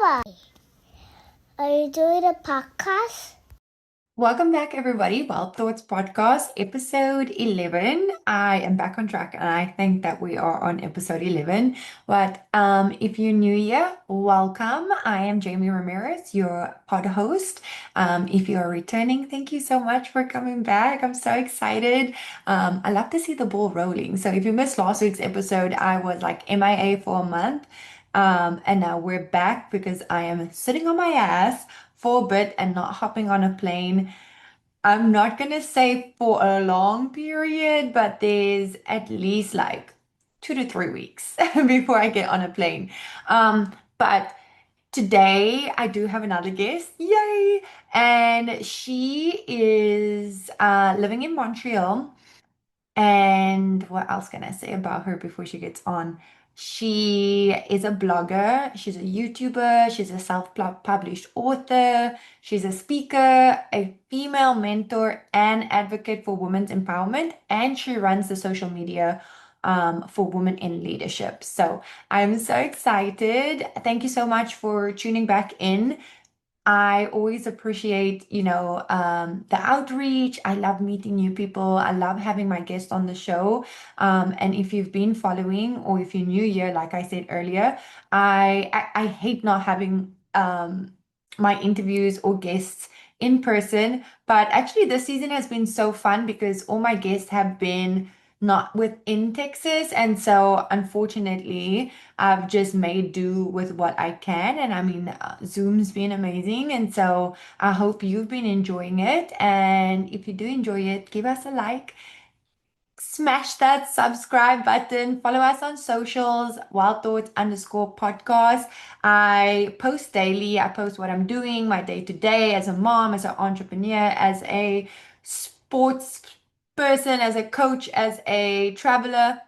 Hi. Are you doing a podcast? Welcome back, everybody. Well Thoughts Podcast, episode 11. I am back on track, and I think that we are on episode 11. But if you're new here, welcome. I am Jamie Ramirez, your pod host. If you are returning, thank you so much for coming back. I'm so excited. I love to see the ball rolling. So if you missed last week's episode, I was like MIA for a month. And now we're back because I am sitting on my ass for a bit and not hopping on a plane. I'm not gonna say for a long period, but there's at least like 2 to 3 weeks before I get on a plane. But today I do have another guest, yay! And she is living in Montreal. And what else can I say about her before she gets on? She is a blogger, she's a YouTuber, she's a self-published author, she's a speaker, a female mentor, and advocate for women's empowerment, and she runs the social media for women in leadership. So I'm so excited. Thank you so much for tuning back in. I always appreciate, the outreach. I love meeting new people. I love having my guests on the show. And if you've been following, or if you're new here, like I said earlier, I hate not having my interviews or guests in person. But actually, this season has been so fun because all my guests have been not within Texas. And so, unfortunately, I've just made do with what I can. And I mean, Zoom's been amazing. And so I hope you've been enjoying it. And if you do enjoy it, give us a like, smash that subscribe button, follow us on socials, Wild Thoughts underscore podcast. I post daily. I post what I'm doing, my day to day as a mom, as an entrepreneur, as a sports person, as a coach, as a traveler.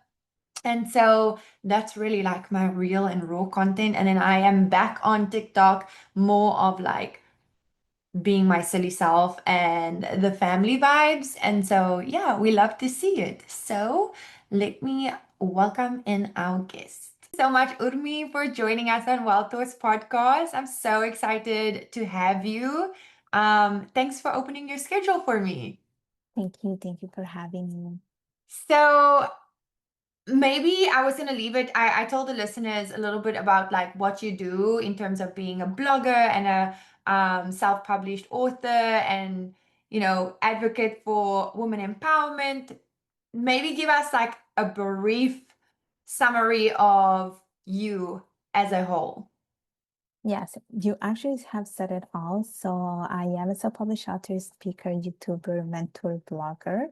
And so that's really like my real and raw content. And then I am back on TikTok, more of like being my silly self and the family vibes. And so, yeah, we love to see it. So let me welcome in our guest. So much, Urmi, for joining us on Wild Thoughts Podcast. I'm so excited to have you. Thanks for opening your schedule for me. Thank you. Thank you for having me. So maybe I was gonna leave it. I told the listeners a little bit about like what you do in terms of being a blogger and a self-published author and advocate for women empowerment. Maybe give us like a brief summary of you as a whole. Yes, you actually have said it all. So I am a self-published author, speaker, YouTuber, mentor, blogger.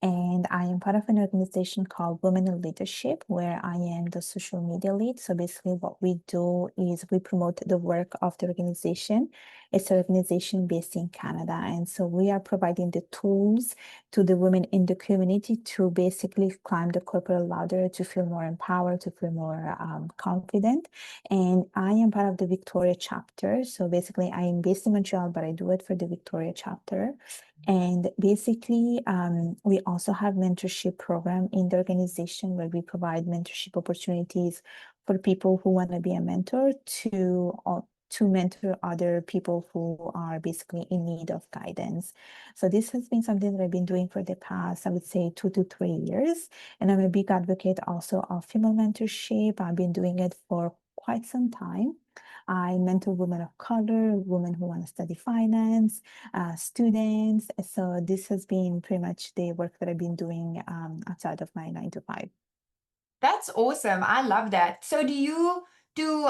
And I am part of an organization called Women in Leadership, where I am the social media lead. So basically, what we do is we promote the work of the organization. It's an organization based in Canada. And so we are providing the tools to the women in the community to basically climb the corporate ladder, to feel more empowered, to feel more confident. And I am part of the Victoria chapter. So basically, I am based in Montreal, but I do it for the Victoria chapter. And basically, we also have mentorship program in the organization where we provide mentorship opportunities for people who want to be a mentor to mentor other people who are basically in need of guidance. So this has been something that I've been doing for the past, I would say, 2 to 3 years. And I'm a big advocate also of female mentorship. I've been doing it for quite some time. I mentor women of color, women who want to study finance, students. So this has been pretty much the work that I've been doing outside of my 9 to 5. That's awesome. I love that. So do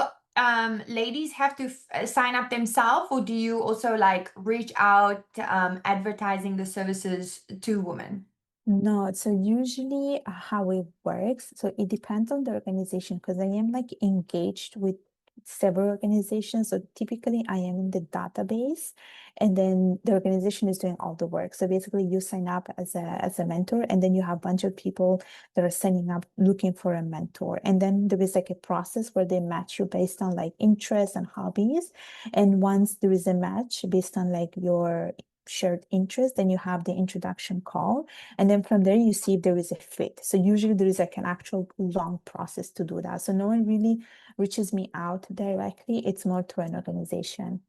ladies have to sign up themselves, or do you also like reach out advertising the services to women? No, so usually how it works, so it depends on the organization because I am like engaged with several organizations. So typically I am in the database and then the organization is doing all the work. So basically you sign up as a mentor and then you have a bunch of people that are signing up looking for a mentor. And then there is like a process where they match you based on like interests and hobbies. And once there is a match based on like your shared interest, then you have the introduction call. And then from there, you see if there is a fit. So usually there is like an actual long process to do that. So no one really reaches me out directly. It's more through an organization.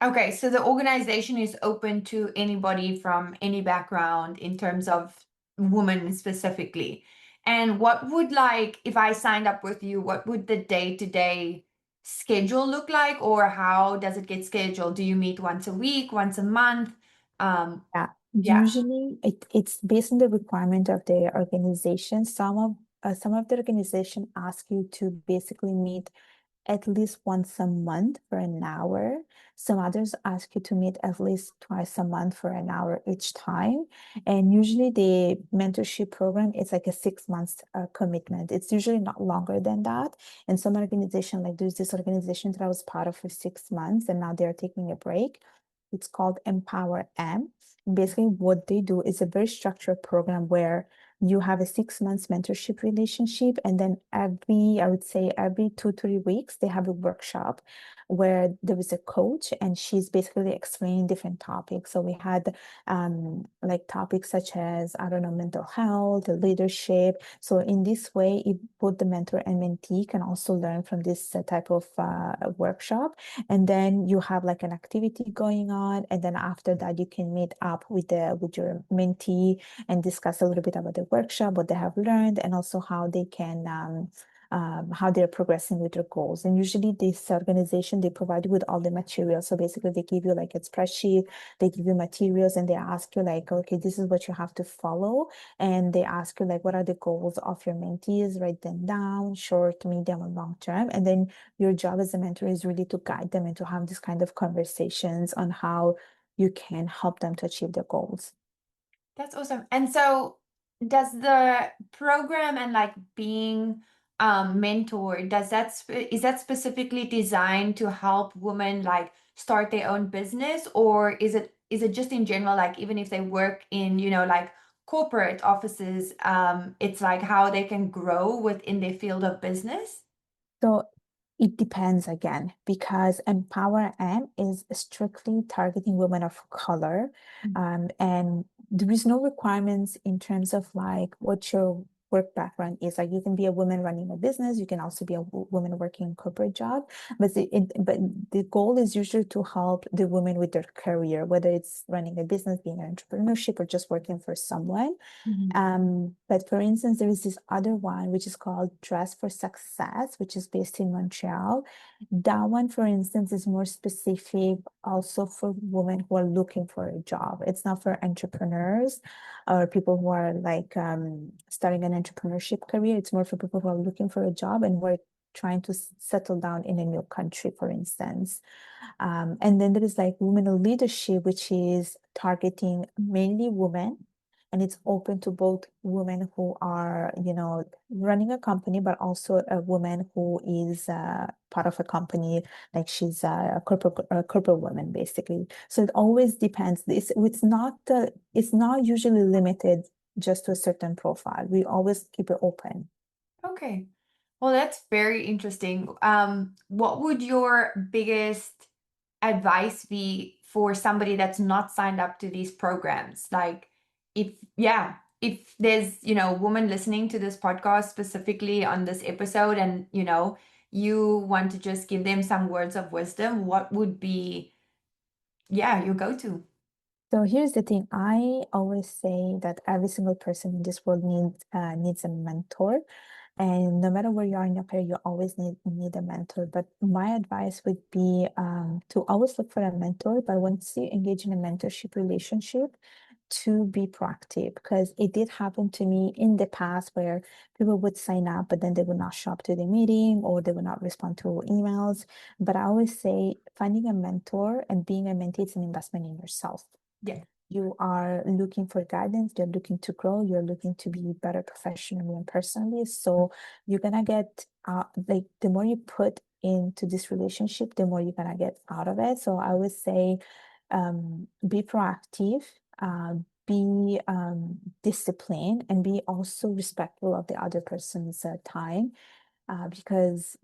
Okay, so the organization is open to anybody from any background in terms of women specifically. And what would like, if I signed up with you, what would the day-to-day schedule look like, or how does it get scheduled? Do you meet once a week, once a month? Yeah, Yeah. usually it's based on the requirement of the organization. Some of the organization ask you to basically meet at least once a month for an hour. Some others ask you to meet at least twice a month for an hour each time. And usually the mentorship program is like a 6 months commitment. It's usually not longer than that. And some organization, like there's this organization that I was part of for 6 months, and now they're taking a break. It's called Empower M. Basically, what they do is a very structured program where you have a 6 months mentorship relationship, and then I would say every 2 3 weeks they have a workshop where there is a coach and she's basically explaining different topics. So we had like topics such as, I don't know, mental health, leadership. So in this way, both the mentor and mentee can also learn from this type of workshop. And then you have like an activity going on, and then after that you can meet up with your mentee and discuss a little bit about the workshop, what they have learned, and also how they can how they're progressing with their goals. And usually this organization, they provide you with all the materials. So basically they give you like a spreadsheet, they give you materials, and they ask you like, okay, this is what you have to follow. And they ask you like, what are the goals of your mentees? Write them down, short, medium, and long term. And then your job as a mentor is really to guide them and to have this kind of conversations on how you can help them to achieve their goals. That's awesome. And so does the program and like being mentored, is that specifically designed to help women like start their own business, or is it just in general, like even if they work in, like corporate offices, it's like how they can grow within their field of business? So it depends again, because Empower M is strictly targeting women of color. And there is no requirements in terms of like what your work background is. Like you can be a woman running a business, you can also be a woman working a corporate job, but the goal is usually to help the women with their career, whether it's running a business, being an entrepreneurship, or just working for someone. Mhm. But for instance, there is this other one which is called Dress for Success, which is based in Montreal. That one, for instance, is more specific also for women who are looking for a job. It's not for entrepreneurs or people who are like starting an entrepreneurship career. It's more for people who are looking for a job and who are trying to settle down in a new country, for instance. And then there is like women in leadership, which is targeting mainly women. And it's open to both women who are, running a company, but also a woman who is part of a company, like she's a corporate woman, basically. So it always depends. It's not usually limited just to a certain profile. We always keep it open. Okay. Well, that's very interesting. What would your biggest advice be for somebody that's not signed up to these programs? Like, if there's, a woman listening to this podcast specifically on this episode, and, you want to just give them some words of wisdom, what would be, your go-to? So here's the thing. I always say that every single person in this world needs a mentor. And no matter where you are in your career, you always need a mentor. But my advice would be to always look for a mentor. But once you engage in a mentorship relationship, to be proactive, because it did happen to me in the past where people would sign up, but then they would not show up to the meeting or they would not respond to emails. But I always say finding a mentor and being a mentee is an investment in yourself. Yeah. You are looking for guidance, you're looking to grow, you're looking to be better professionally and personally. So you're gonna get like the more you put into this relationship, the more you're gonna get out of it. So I would say be proactive, be disciplined, and be also respectful of the other person's time. Because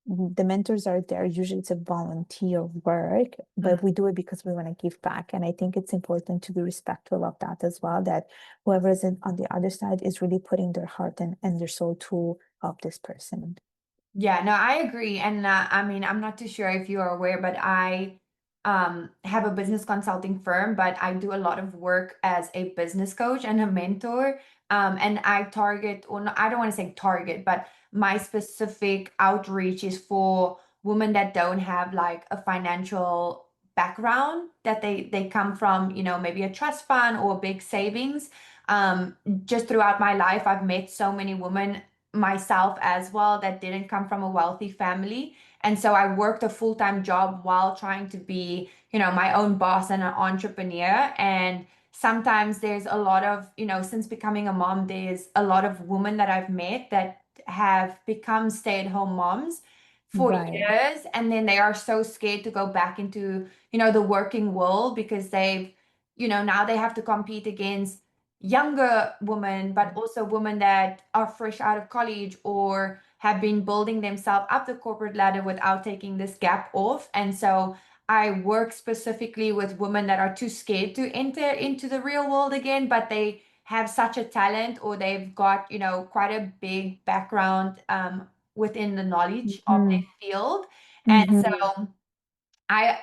the mentors are there. Usually it's a volunteer work, but we do it because we want to give back. And I think it's important to be respectful of that as well, that whoever is on the other side is really putting their heart and their soul to help this person. Yeah, no, I agree. And I mean, I'm not too sure if you are aware, but I have a business consulting firm, but I do a lot of work as a business coach and a mentor. And I target, or no, I don't want to say target, but my specific outreach is for women that don't have like a financial background, that they come from, maybe a trust fund or big savings. Just throughout my life, I've met so many women myself as well that didn't come from a wealthy family. And so I worked a full-time job while trying to be, my own boss and an entrepreneur. And sometimes there's a lot of, since becoming a mom, there's a lot of women that I've met that have become stay-at-home moms for Right. years, and then they are so scared to go back into, the working world because they've, now they have to compete against younger women, but also women that are fresh out of college or have been building themselves up the corporate ladder without taking this gap off. And so I work specifically with women that are too scared to enter into the real world again, but they have such a talent, or they've got, quite a big background within the knowledge of Mm-hmm. their field. And Mm-hmm. so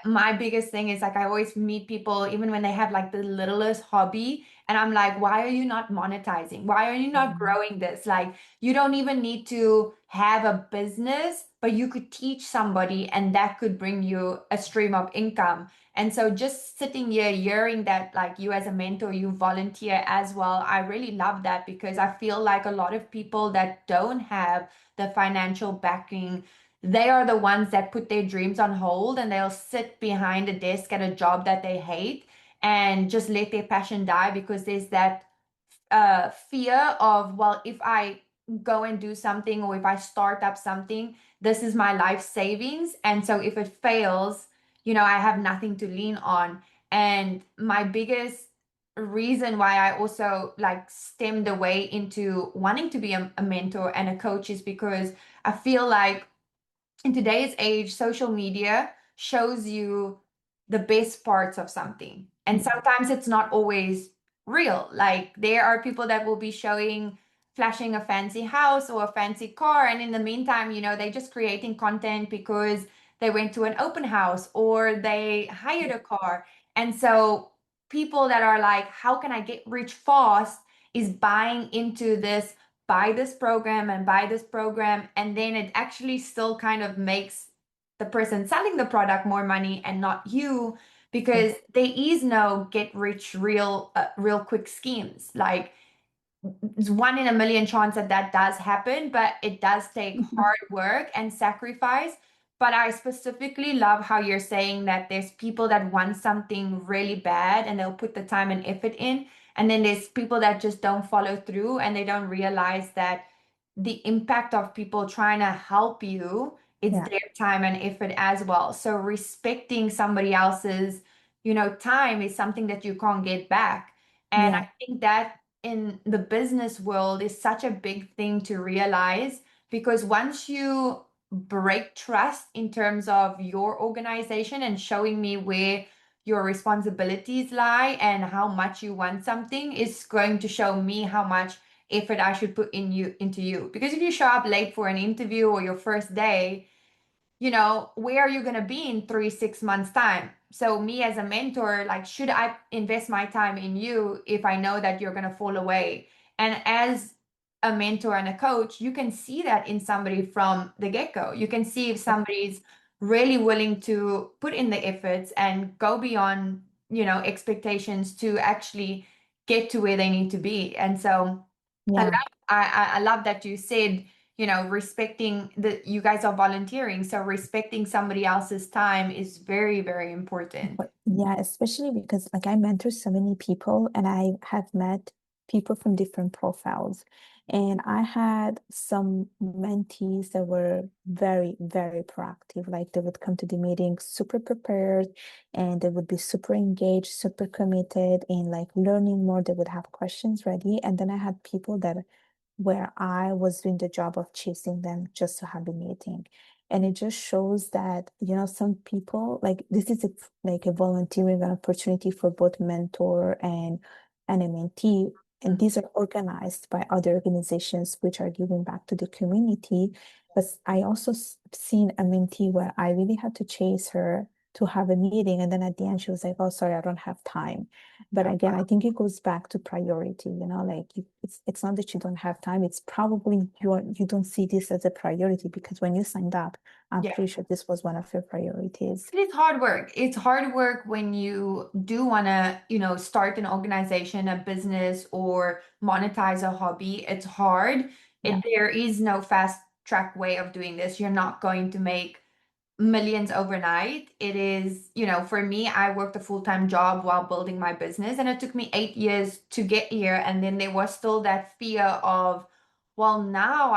my biggest thing is like I always meet people even when they have like the littlest hobby, and I'm like, why are you not monetizing? Why are you not growing this? Like, you don't even need to have a business, but you could teach somebody and that could bring you a stream of income. And so just sitting here hearing that, like, you as a mentor, you volunteer as well, I really love that, because I feel like a lot of people that don't have the financial backing, they are the ones that put their dreams on hold, and they'll sit behind a desk at a job that they hate and just let their passion die, because there's that fear of, well, if I go and do something, or if I start up something, this is my life savings. And so if it fails, I have nothing to lean on. And my biggest reason why I also like stemmed away into wanting to be a mentor and a coach is because I feel like in today's age, social media shows you the best parts of something. And sometimes it's not always real. Like, there are people that will be flashing a fancy house or a fancy car. And in the meantime, they're just creating content because they went to an open house or they hired a car. And so people that are like, how can I get rich fast, is buying into this, buy this program and buy this program, and then it actually still kind of makes the person selling the product more money and not you, because there is no get rich real quick schemes. Like, it's one in a million chance that that does happen, but it does take hard work and sacrifice. But I specifically love how you're saying that there's people that want something really bad and they'll put the time and effort in. And then there's people that just don't follow through, and they don't realize that the impact of people trying to help you, it's Yeah. their time and effort as well. So respecting somebody else's, time is something that you can't get back. And Yeah. I think that in the business world is such a big thing to realize, because once you break trust in terms of your organization and showing me where your responsibilities lie and how much you want something, is going to show me how much effort I should put into you. Because if you show up late for an interview or your first day, where are you going to be in 3 6 months time? So me as a mentor, like, should I invest my time in you if I know that you're going to fall away? And as a mentor and a coach, you can see that in somebody from the get-go. You can see if somebody's really willing to put in the efforts and go beyond, expectations to actually get to where they need to be. And so I love, Yeah. I love that you said, respecting that you guys are volunteering. So respecting somebody else's time is very, very important. But yeah, especially because like I mentor so many people and I have met people from different profiles. And I had some mentees that were very, very proactive. Like they would come to the meeting super prepared and they would be super engaged, super committed in like learning more. They would have questions ready. And then I had people that where I was doing the job of chasing them just to have a meeting. And it just shows that, some people like this is like a volunteering opportunity for both mentor and a mentee. And Mhm. these are organized by other organizations which are giving back to the community. But I also seen a mentee where I really had to chase her to have a meeting. And then at the end, she was like, oh, sorry, I don't have time. But Yeah. again, I think it goes back to priority, like it's not that you don't have time. It's probably you don't see this as a priority because when you signed up, I'm Yeah. pretty sure this was one of your priorities. It is hard work. It's hard work when you do want to, start an organization, a business, or monetize a hobby. It's hard. Yeah. There is no fast track way of doing this. You're not going to make millions overnight. It is, for me, I worked a full-time job while building my business, and it took me 8 years to get here. And then there was still that fear of, well, now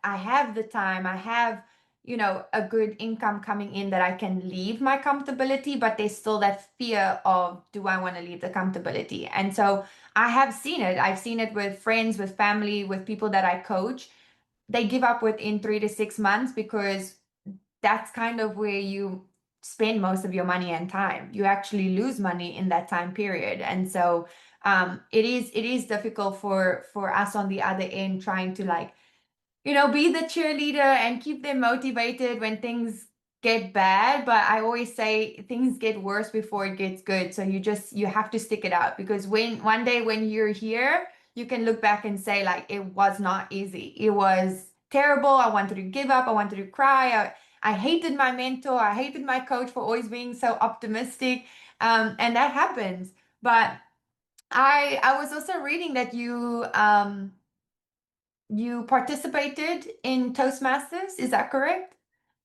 I have the time, I have, a good income coming in that I can leave my comfortability, but there's still that fear of, do I want to leave the comfortability? And so I have seen it. I've seen it with friends, with family, with people that I coach. They give up within 3 to 6 months because that's kind of where you spend most of your money and time. You actually lose money in that time period. And so it is difficult for us on the other end trying to like, be the cheerleader and keep them motivated when things get bad. But I always say things get worse before it gets good. So you have to stick it out, because when one day when you're here, you can look back and say like, it was not easy. It was terrible. I wanted to give up. I wanted to cry. I hated my mentor. I hated my coach for always being so optimistic. And that happens. But I was also reading that you participated in Toastmasters. Is that correct?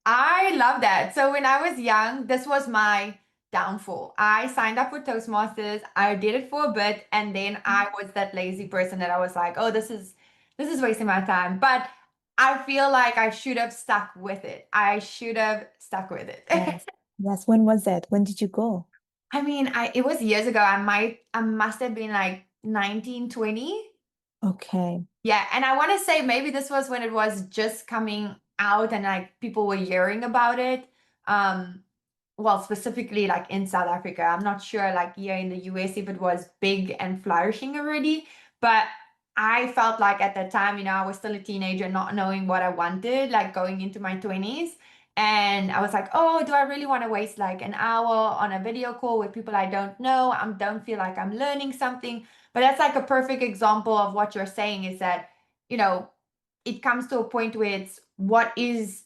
I love that. So when I was young, this was my downfall. I signed up for Toastmasters. I did it for a bit, and then I was that lazy person that I was like, "Oh, this is wasting my time." But I feel like I should have stuck with it. I should have stuck with it. Yes. Yes. When was that? When did you go? I mean, it was years ago. I must have been like 19, 20. Okay. Yeah, and I want to say maybe this was when it was just coming out and like people were hearing about it. Um, well, specifically like in South Africa. I'm not sure like here in the US if it was big and flourishing already, but I felt like at that time, I was still a teenager, not knowing what I wanted, like going into my 20s. And I was like, oh, do I really want to waste like an hour on a video call with people I don't know? I don't feel like I'm learning something. But that's like a perfect example of what you're saying, is that, you know, it comes to a point where it's what is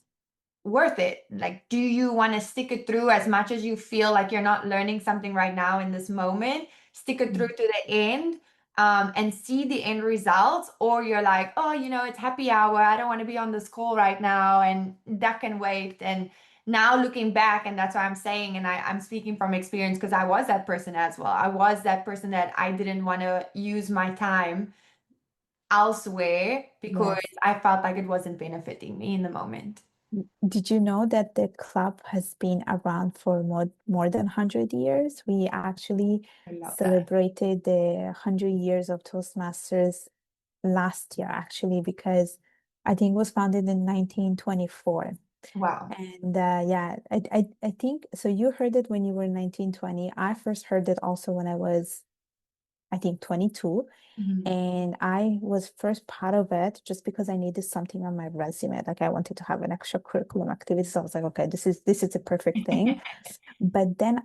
worth it. Like, do you want to stick it through as much as you feel like you're not learning something right now in this moment? Stick it through to the end, and see the end results, or you're like, oh, it's happy hour. I don't want to be on this call right now, and that can wait. And now looking back, and that's what I'm saying, and I'm speaking from experience because I was that person as well. I was that person that I didn't want to use my time elsewhere because Yes. I felt like it wasn't benefiting me in the moment. Did you know that the club has been around for more than 100 years? We actually I love that. celebrated the 100 years of Toastmasters last year, actually, because I think it was founded in 1924. Wow. And yeah, I think so. You heard it when you were 1920. I first heard it also when I was, I think, 22. Mhm. And I was first part of it just because I needed something on my resume. Like I wanted to have an extracurriculum activity. So I was like, okay, this is a perfect thing. But then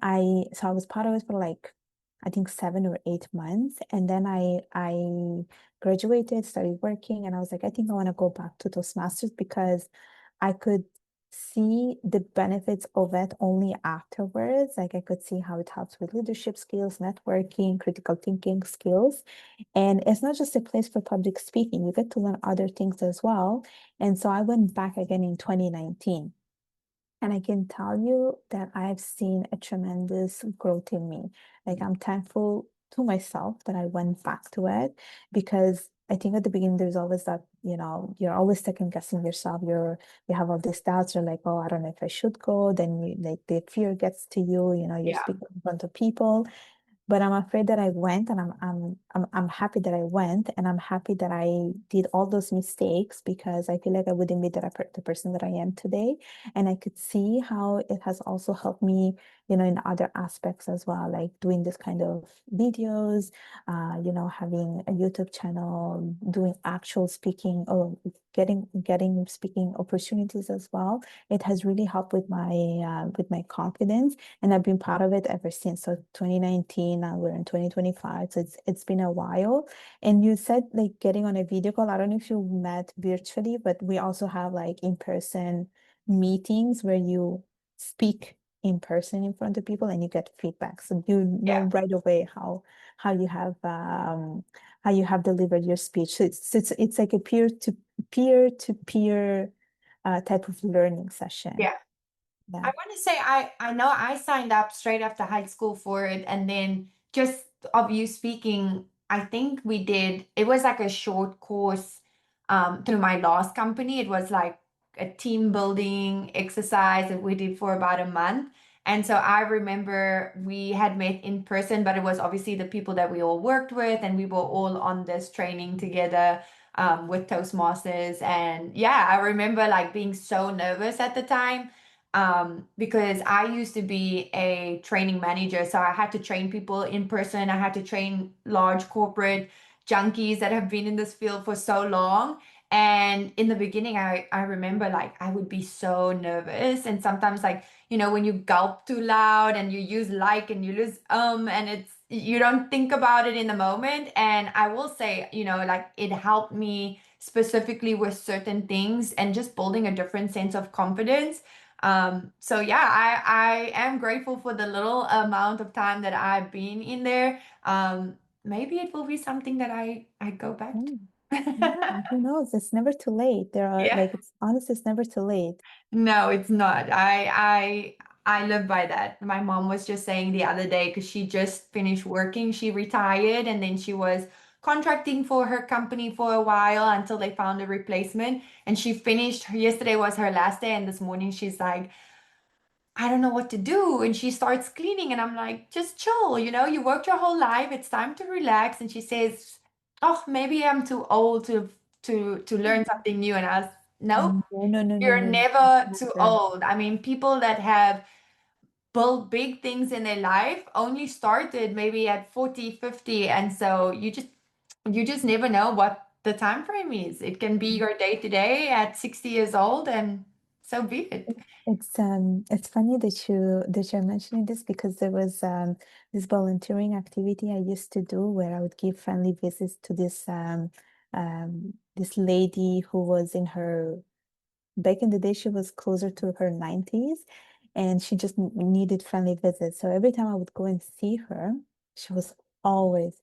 so I was part of it for like, I think 7 or 8 months. And then I graduated, started working, and I was like, I think I want to go back to Toastmasters because I could see the benefits of it only afterwards. Like I could see how it helps with leadership skills, networking, critical thinking skills. And it's not just a place for public speaking, you get to learn other things as well. And so I went back again in 2019. And I can tell you that I've seen a tremendous growth in me. Like I'm thankful to myself that I went back to it because I think at the beginning there's always that, you're always second guessing yourself. You have all these doubts. You're like, oh, I don't know if I should go. Then you like the fear gets to you, you're Yeah. speaking in front of people. but I'm afraid that I went, and I'm happy that I went, and I'm happy that I did all those mistakes because I feel like I wouldn't be the person that I am today. And I could see how it has also helped me, in other aspects as well, like doing this kind of videos, having a YouTube channel, doing actual speaking, or getting speaking opportunities as well. It has really helped with my confidence, and I've been part of it ever since. So 2019, now we're in 2025. So it's been a while. And you said like getting on a video call. I don't know if you met virtually, but we also have like in-person meetings where you speak in person in front of people and you get feedback. So you know Yeah. right away how you have delivered your speech. So it's like a peer-to-peer type of learning session. Yeah. I Yeah. want to say I know I signed up straight after high school for it, and then just of you speaking, I think we did it was like a short course through my last company. It was like a team building exercise that we did for about a month. And so I remember we had met in person, but it was obviously the people that we all worked with, and we were all on this training together with Toastmasters. And yeah, I remember like being so nervous at the time because I used to be a training manager. So I had to train people in person. I had to train large corporate junkies that have been in this field for so long. And in the beginning, I remember like I would be so nervous. And sometimes, like, when you gulp too loud and you use like and you lose and you don't think about it in the moment. And I will say, like it helped me specifically with certain things and just building a different sense of confidence. So yeah, I am grateful for the little amount of time that I've been in there. Maybe it will be something that I go back Mm. Yeah, to. who knows? It's never too late. There are Yeah. like it's honestly, it's never too late. No, it's not. I live by that. My mom was just saying the other day because she just finished working. She retired and then she was contracting for her company for a while until they found a replacement. And she finished, yesterday was her last day, and this morning she's like, I don't know what to do. And she starts cleaning, and I'm like, just chill, you worked your whole life. It's time to relax. And she says, oh, maybe I'm too old to learn something new. And I was, nope, No, no, no, no, you're no, no. never too Never. old. I mean, people that have built big things in their life only started maybe at 40, 50. And so you just never know what the time frame is. It can be your day to day at 60 years old, and so be it. It's funny that you're mentioning this because there was this volunteering activity I used to do where I would give friendly visits to this lady who was in her back in the day, she was closer to her 90s and she just needed friendly visits. So every time I would go and see her, she was always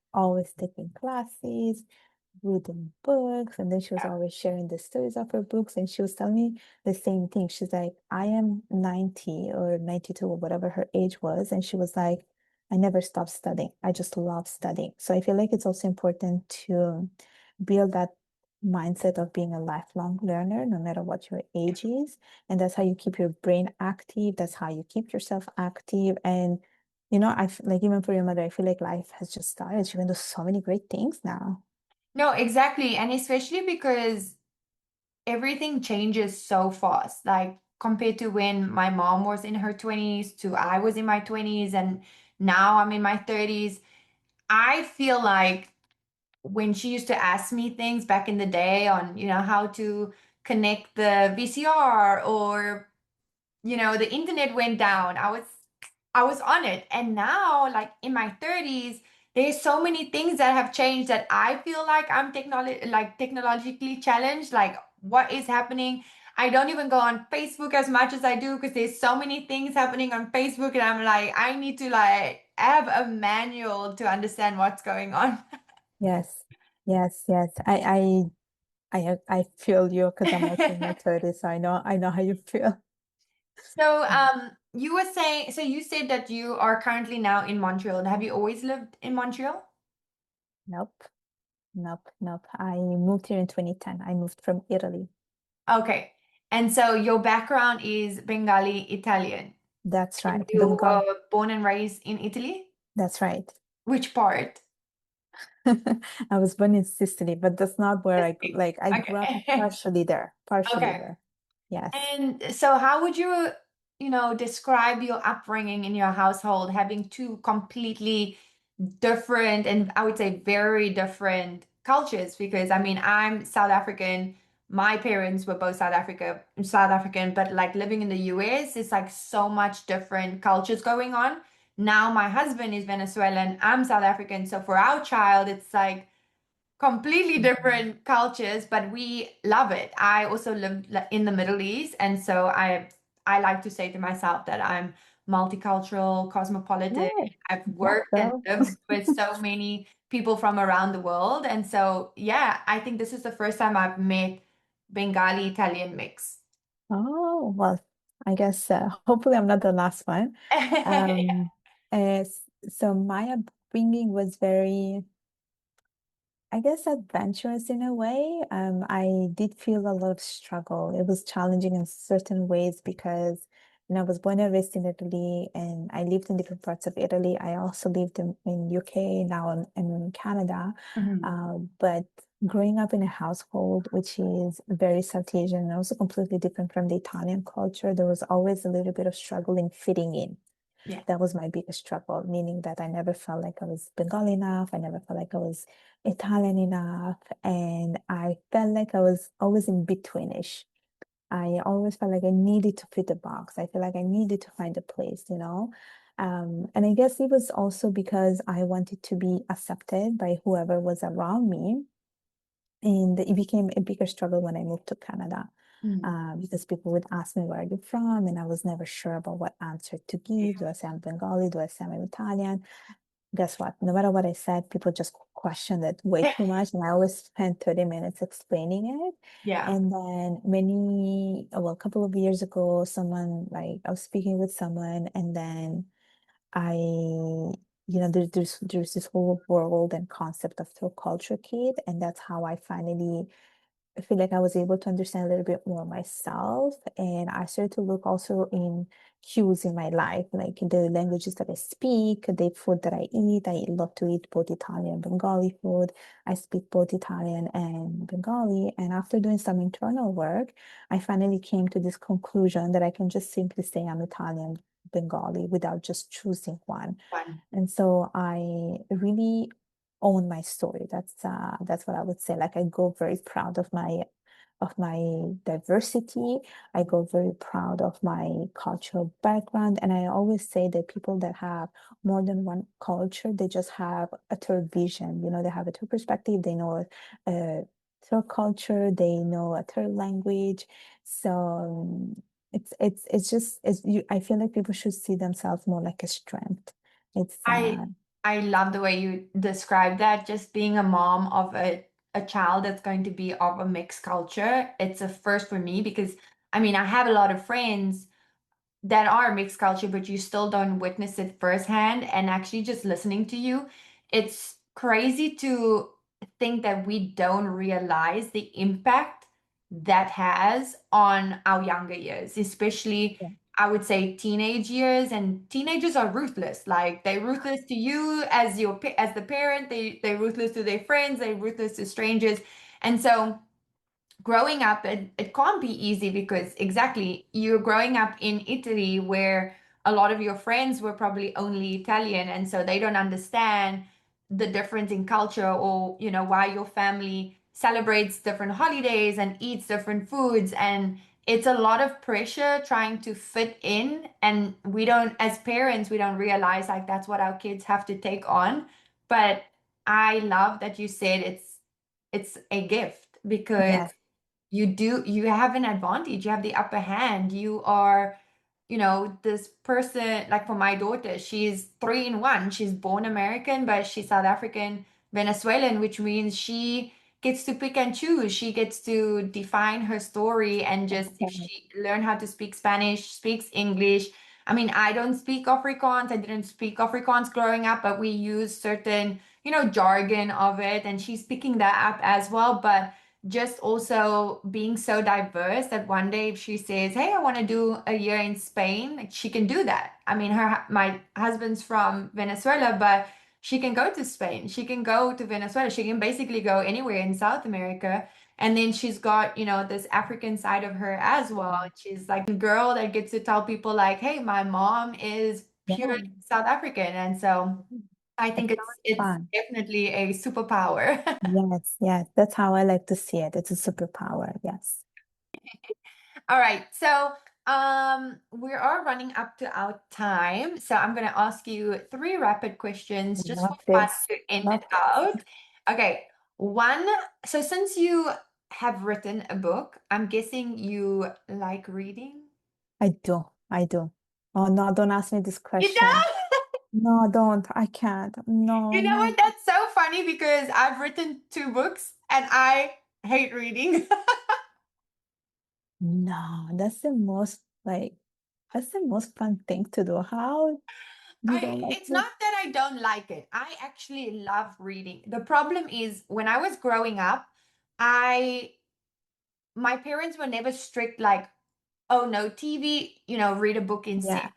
taking classes, reading books, and then she was always sharing the stories of her books. And she was telling me the same thing. She's like, I am 90 or 92 or whatever her age was. And she was like, I never stopped studying. I just love studying. So I feel like it's also important to build that mindset of being a lifelong learner, no matter what your age is. And that's how you keep your brain active. That's how you keep yourself active. And, like even for your mother, I feel like life has just started. She can do so many great things now. No, exactly. And especially because everything changes so fast. Like compared to when my mom was in her 20s to I was in my 20s and now I'm in my 30s. I feel like when she used to ask me things back in the day on, how to connect the VCR or the internet went down. I was on it. And now, like in my 30s, there's so many things that have changed that I feel like I'm technologically challenged. Like what is happening? I don't even go on Facebook as much as I do because there's so many things happening on Facebook, and I'm like, I need to like have a manual to understand what's going on. Yes, yes, yes. I feel you because I'm also in my 30s, so I know how you feel. So, you were saying, so you said that you are currently now in Montreal. Have you always lived in Montreal? Nope, nope, nope. I moved here in 2010. I moved from Italy. Okay. And so your background is Bengali Italian. That's And right. you Bengal. were born and raised in Italy? That's right. Which part? I was born in Sicily, but that's not where Interesting. I grew up Okay. partially there, partially Okay. there. Yes. And so how would you, describe your upbringing in your household, having two completely different and I would say very different cultures? Because I mean, I'm South African. My parents were both South African, but like living in the US, it's like so much different cultures going on. Now my husband is Venezuelan, I'm South African. So for our child, it's like completely Mhm. different cultures, but we love it. I also lived in the Middle East, and so I like to say to myself that I'm multicultural, cosmopolitan. Right. I've That's worked and so. lived with so many people from around the world, and so yeah, I think this is the first time I've met Bengali Italian mix. Oh, well, I guess hopefully I'm not the last one. Um, so my upbringing was very, I guess, adventurous in a way. I did feel a lot of struggle. It was challenging in certain ways because, I was born and raised in Italy, and I lived in different parts of Italy. I also lived in UK, now I'm in Canada. Mhm. But growing up in a household which is very South Asian and also completely different from the Italian culture, there was always a little bit of struggle in fitting in. Yeah, That was my biggest struggle, meaning that I never felt like I was Bengali enough. I never felt like I was Italian enough. And I felt like I was always in betweenish. I always felt like I needed to fit the box. I feel like I needed to find a place. And I guess it was also because I wanted to be accepted by whoever was around me. And it became a bigger struggle when I moved to Canada, mm, because people would ask me, where are you from? And I was never sure about what answer to give. Do I say I'm Bengali? Do I say I'm Italian? Guess what? No matter what I said, people just questioned it way too much. And I always spent 30 minutes explaining it. yeah. And then a couple of years ago, I was speaking with someone, and then there's this whole world and concept of third culture kid, and that's how I finally feel like I was able to understand a little bit more myself. And I started to look also in cues in my life, like the languages that I speak, the food that I eat. I love to eat both Italian and Bengali food. I speak both Italian and Bengali. And after doing some internal work, I finally came to this conclusion that I can just simply say I'm Italian Bengali without just choosing one. Fun. And so I really own my story. That's what I would say. Like I go very proud of my diversity. I go very proud of my cultural background. And I always say that people that have more than one culture, they just have a third vision. They have a third perspective. They know a third culture. They know a third language. So I feel like people should see themselves more like a strength. It's I I love the way you describe that. Just being a mom of a child that's going to be of a mixed culture. It's a first for me because I mean I have a lot of friends that are mixed culture, but you still don't witness it firsthand. And actually, just listening to you, it's crazy to think that we don't realize the impact that has on our younger years, especially yeah, I would say teenage years. And teenagers are ruthless. Like they're ruthless to you as as the parent. They're ruthless to their friends. They're ruthless to strangers. And so growing up, it can't be easy because exactly you're growing up in Italy where a lot of your friends were probably only Italian, and so they don't understand the difference in culture or, why your family celebrates different holidays and eats different foods. And it's a lot of pressure trying to fit in. And we don't, as parents, we don't realize like that's what our kids have to take on. But I love that you said it's a gift because yes, you have an advantage, you have the upper hand, you are, this person. Like for my daughter, she's three in one. She's born American, but she's South African Venezuelan, which means she gets to pick and choose. She gets to define her story, and just if yes, she learn how to speak Spanish, speaks English. I mean, I don't speak Afrikaans. I didn't speak Afrikaans growing up, but we use certain, jargon of it, and she's picking that up as well. But just also being so diverse that one day if she says, "Hey, I want to do a year in Spain," like, she can do that. I mean, my husband's from Venezuela, but she can go to Spain, she can go to Venezuela, she can basically go anywhere in South America. And then she's got, this African side of her as well. And she's like a girl that gets to tell people like, hey, my mom is pure Yeah. South African. And so I think It's so much it's fun. definitely a superpower. Yes, yes. That's how I like to see it. It's a superpower. Yes. All right. So we are running up to our time. So I'm gonna ask you three rapid questions just for Love fun this. to end Love it this. out. Okay. One, so since you have written a book, I'm guessing you like reading. I do. I do. Oh no, don't ask me this You question. know? No, don't. I can't. You No, know no. what? That's so funny because I've written two books and I hate reading. No, that's the most fun thing to do. How you don't like It's it? not that I don't like it. I actually love reading. The problem is when I was growing up, I my parents were never strict like, oh no, TV, read a book instead. Yeah.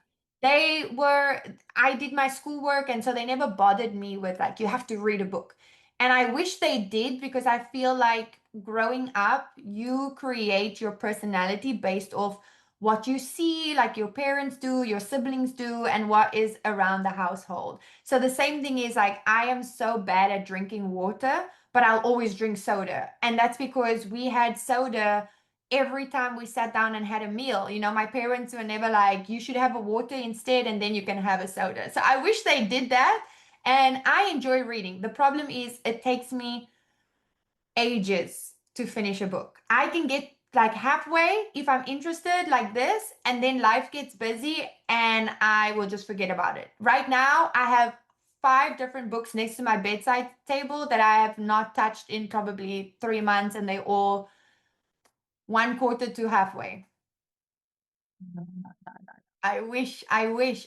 They were, I did my schoolwork, and so they never bothered me with like, you have to read a book. And I wish they did because I feel like growing up, you create your personality based off what you see, like your parents do, your siblings do, and what is around the household. So the same thing is like, I am so bad at drinking water, but I'll always drink soda. And that's because we had soda every time we sat down and had a meal. My parents were never like, you should have a water instead and then you can have a soda. So I wish they did that. And I enjoy reading. The problem is it takes me ages to finish a book. I can get like halfway if I'm interested, like this, and then life gets busy and I will just forget about it. Right now, I have five different books next to my bedside table that I have not touched in probably 3 months, and they all one quarter to halfway. No, no, no, no. I wish.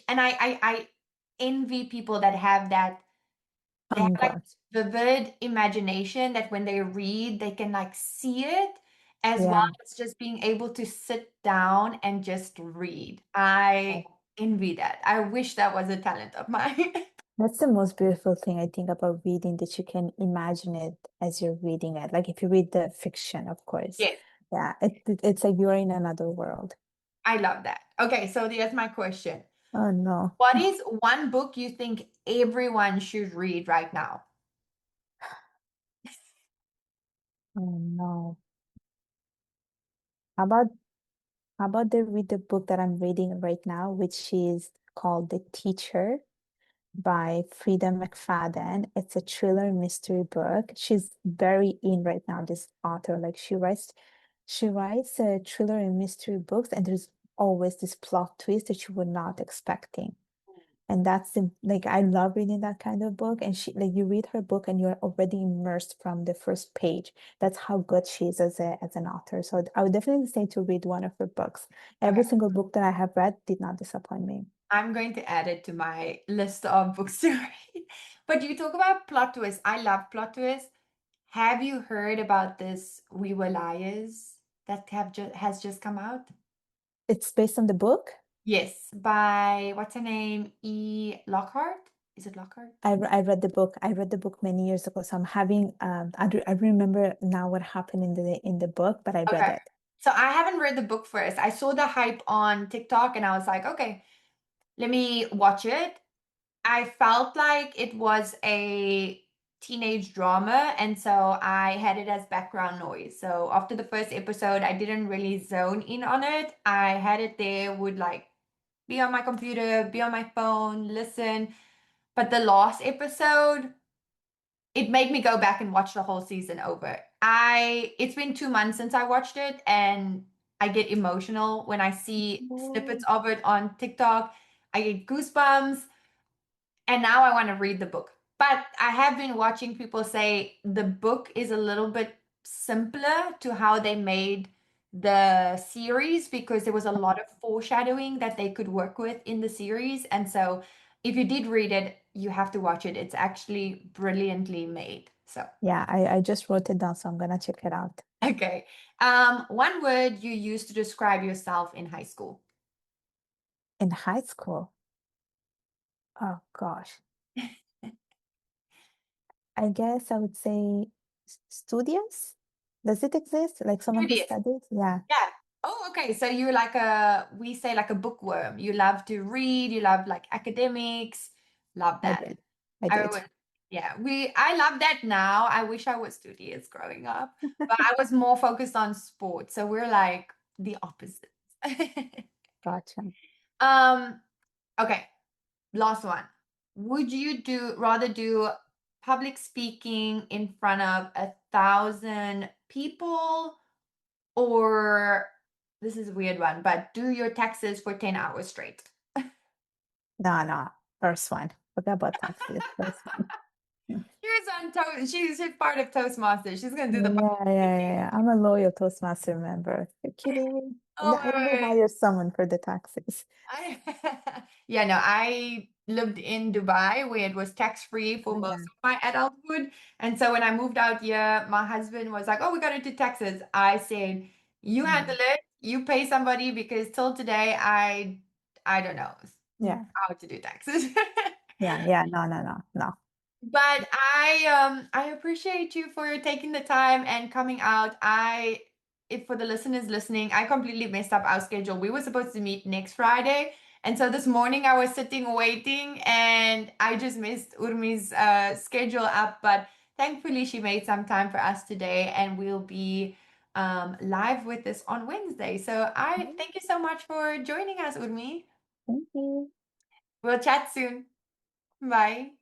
And I envy people that have that. They have like Hunger. vivid imagination that when they read, they can like see it, as well Yeah. as just being able to sit down and just read. Yeah. I envy that. I wish that was a talent of mine. That's the most beautiful thing I think about reading, that you can imagine it as you're reading it. Like if you read the fiction, of course. Yes, Yeah, it's like you're in another world. I love that. Okay, so here's my question. Oh no. What is one book you think everyone should read right now? Oh no. How about they read the book that I'm reading right now, which is called The Teacher by Frida McFadden. It's a thriller mystery book. She's very in right now, this author. Like she writes thriller and mystery books, and there's always this plot twist that you were not expecting. And that's like I love reading that kind of book. And she like you read her book and you're already immersed from the first page. That's how good she is as an author. So I would definitely say to read one of her books. Every Okay. single book that I have read did not disappoint me. I'm going to add it to my list of books to read. But you talk about plot twists. I love plot twists. Have you heard about this We Were Liars that has just come out? It's based on the book. Yes, by what's her name? Lockhart? Is it Lockhart? I read the book. I read the book many years ago. So I'm having I remember now what happened in the book, but I read Okay. it. So I haven't read the book first. I saw the hype on TikTok and I was like, okay, let me watch it. I felt like it was a teenage drama, and so I had it as background noise. So after the first episode, I didn't really zone in on it. I had it there, would like be on my computer, be on my phone, listen. But the last episode, it made me go back and watch the whole season over. It's been 2 months since I watched it, and I get emotional when I see Oh. snippets of it on TikTok. I get goosebumps, and now I want to read the book. But I have been watching people say the book is a little bit simpler to how they made the series because there was a lot of foreshadowing that they could work with in the series. And so if you did read it, you have to watch it. It's actually brilliantly made. So, Yeah, I just wrote it down, so I'm gonna check it out. okay. One word you used to describe yourself in high school. In high school. Oh gosh. I guess I would say studious. Does it exist? Like someone who Studious. studies? Yeah, Yeah. Oh, okay. So you're like we say like a bookworm. You love to read, you love like academics. Love I that. did. I I did. would, yeah, I love that now. I wish I was studious growing up, but I was more focused on sports. So we're like the opposites. Gotcha. Um, okay, last one. Would you rather do public speaking in front of 1,000 people, or this is a weird one, but do your taxes for 10 hours straight? No, no. First one. Forget about taxes. First one. She's part of Toastmasters. She's gonna do the Yeah, public yeah, yeah, speaking. yeah. I'm a loyal Toastmaster member. You're kidding me? Oh, Let me wait. hire someone for the taxes. I yeah, no, I lived in Dubai where it was tax-free for Oh, most yeah. of my adulthood. And so when I moved out here, my husband was like, "Oh, we gotta do taxes." I said, "You handle Mm. it, you pay somebody," because till today I don't know Yeah, how to do taxes. yeah, yeah. No, no, no, no. But I appreciate you for taking the time and coming out. If for the listeners listening, I completely messed up our schedule. We were supposed to meet next Friday, and so this morning I was sitting waiting, and I just messed Urmi's schedule up. But thankfully, she made some time for us today, and we'll be live with this on Wednesday. So I Mhm. thank you so much for joining us, Urmi. Thank you. We'll chat soon. Bye.